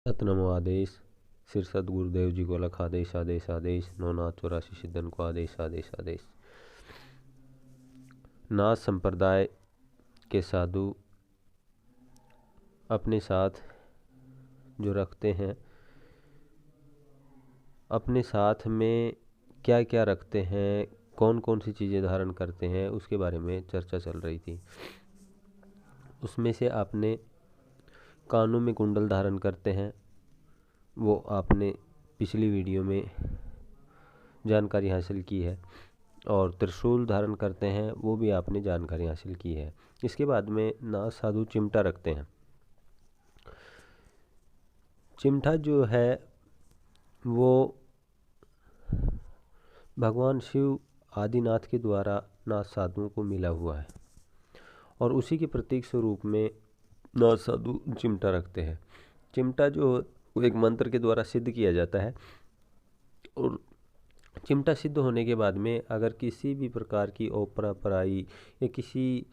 सतनमो आदेश। सिर सदगुरुदेव जी को लख आदेश आदेश आदेश। नौनाथ 84 सिद्धन को आदेश आदेश आदेश। नाथ संप्रदाय के साधु अपने साथ जो रखते हैं, अपने साथ में क्या क्या रखते हैं, कौन कौन सी चीज़ें धारण करते हैं, उसके बारे में चर्चा चल रही थी। उसमें से आपने कानों में कुंडल धारण करते हैं, वो आपने पिछली वीडियो में जानकारी हासिल की है। और त्रिशूल धारण करते हैं, वो भी आपने जानकारी हासिल की है। इसके बाद में नाथ साधु चिमटा रखते हैं। चिमटा जो है वो भगवान शिव आदिनाथ के द्वारा नाथ साधुओं को मिला हुआ है और उसी के प्रतीक स्वरूप में नाथ साधु चिमटा रखते हैं। चिमटा जो एक मंत्र के द्वारा सिद्ध किया जाता है और चिमटा सिद्ध होने के बाद में अगर किसी भी प्रकार की ओपरा पराई या किसी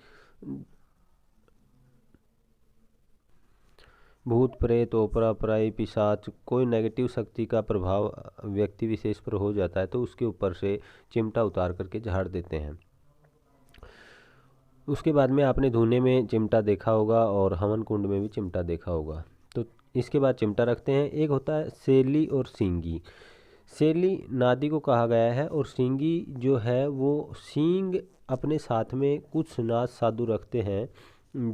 भूत प्रेत ओपरा पराई पिशाच कोई नेगेटिव शक्ति का प्रभाव व्यक्ति विशेष पर हो जाता है तो उसके ऊपर से चिमटा उतार करके झाड़ देते हैं। उसके बाद में आपने धुने में चिमटा देखा होगा और हवन कुंड में भी चिमटा देखा होगा। तो इसके बाद चिमटा रखते हैं। एक होता है सेली और सींगी। सेली नादी को कहा गया है और सींगी जो है वो सींग अपने साथ में कुछ नाथ साधु रखते हैं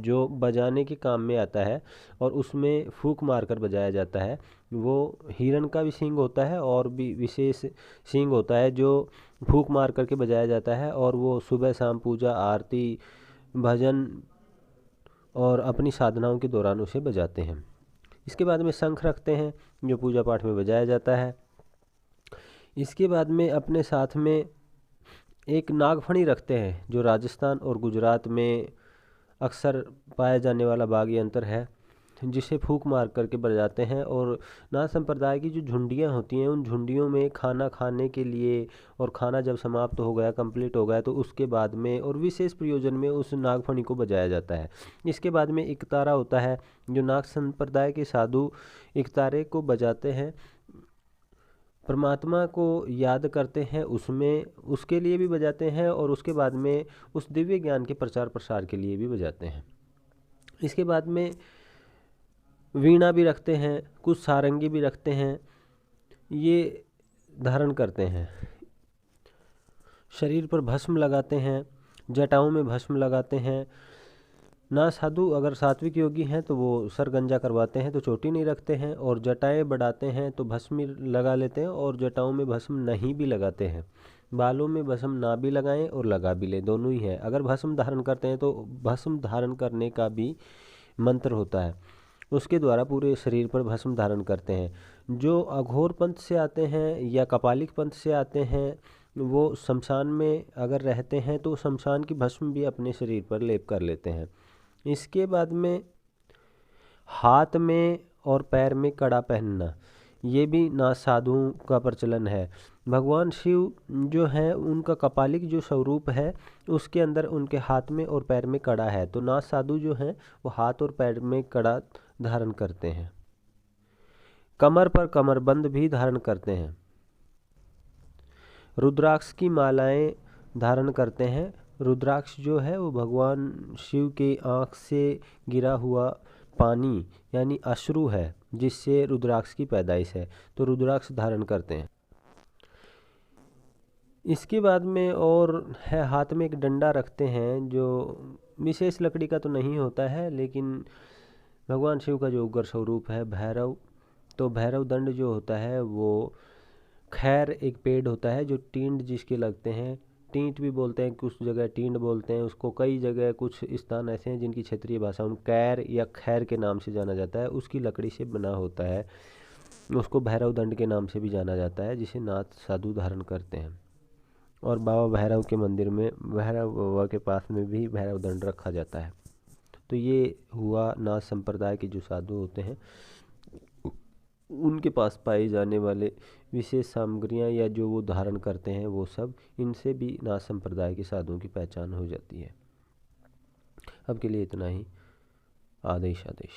जो बजाने के काम में आता है और उसमें फूंक मारकर बजाया जाता है। वो हिरण का भी सींग होता है और भी विशेष सींग होता है जो फूंक मार करके बजाया जाता है और वो सुबह शाम पूजा आरती भजन और अपनी साधनाओं के दौरान उसे बजाते हैं। इसके बाद में शंख रखते हैं जो पूजा पाठ में बजाया जाता है। इसके बाद में अपने साथ में एक नागफणी रखते हैं जो राजस्थान और गुजरात में अक्सर पाया जाने वाला बागी यंत्र है जिसे फूंक मार करके बजाते हैं। और नाथ संप्रदाय की जो झुंडियाँ होती हैं उन झुंडियों में खाना खाने के लिए और खाना जब समाप्त हो गया कंप्लीट हो गया तो उसके बाद में और विशेष प्रयोजन में उस नागफणी को बजाया जाता है। इसके बाद में इकतारा होता है जो नाथ संप्रदाय के साधु इकतारे को बजाते हैं, परमात्मा को याद करते हैं, उसमें उसके लिए भी बजाते हैं और उसके बाद में उस दिव्य ज्ञान के प्रचार प्रसार के लिए भी बजाते हैं। इसके बाद में वीणा भी रखते हैं, कुछ सारंगी भी रखते हैं, ये धारण करते हैं। शरीर पर भस्म लगाते हैं, जटाओं में भस्म लगाते हैं। ना साधु अगर सात्विक योगी हैं तो वो सर गंजा करवाते हैं तो चोटी नहीं रखते हैं और जटाएं बढ़ाते हैं तो भस्म लगा लेते हैं और जटाओं में भस्म नहीं भी लगाते हैं। बालों में भस्म ना भी लगाएं और लगा भी लें, दोनों ही है। अगर भस्म धारण करते हैं तो भस्म धारण करने का भी मंत्र होता है, उसके द्वारा पूरे शरीर पर भस्म धारण करते हैं। जो अघोर पंथ से आते हैं या कपालिक पंथ से आते हैं वो शमशान में अगर रहते हैं तो शमशान की भस्म भी अपने शरीर पर लेप कर लेते हैं। इसके बाद में हाथ में और पैर में कड़ा पहनना, ये भी नाथ साधुओं का प्रचलन है। भगवान शिव जो है उनका कपालिक जो स्वरूप है उसके अंदर उनके हाथ में और पैर में कड़ा है, तो नाथ साधु जो हैं वो हाथ और पैर में कड़ा धारण करते हैं। कमर पर कमरबंद भी धारण करते हैं। रुद्राक्ष की मालाएं धारण करते हैं। रुद्राक्ष जो है वो भगवान शिव के आँख से गिरा हुआ पानी यानी अश्रु है जिससे रुद्राक्ष की पैदाइश है, तो रुद्राक्ष धारण करते हैं। इसके बाद में और है हाथ में एक डंडा रखते हैं जो विशेष लकड़ी का तो नहीं होता है लेकिन भगवान शिव का जो उग्र स्वरूप है भैरव, तो भैरव दंड जो होता है वो खैर एक पेड़ होता है जो टींड जिसके लगते हैं, टींट भी बोलते हैं, कुछ जगह टींड बोलते हैं उसको, कई जगह कुछ स्थान ऐसे हैं जिनकी क्षेत्रीय भाषा में कैर या खैर के नाम से जाना जाता है। उसकी लकड़ी से बना होता है, उसको भैरव दंड के नाम से भी जाना जाता है जिसे नाथ साधु धारण करते हैं। और बाबा भैरव के मंदिर में भैरव बाबा के पास में भी भैरव दंड रखा जाता है। तो ये हुआ नाथ संप्रदाय के जो साधु होते हैं उनके पास पाए जाने वाले विशेष सामग्रियाँ या जो वो धारण करते हैं वो सब, इनसे भी नाथ संप्रदाय के साधुओं की पहचान हो जाती है। अब के लिए इतना ही। आदेश आदेश।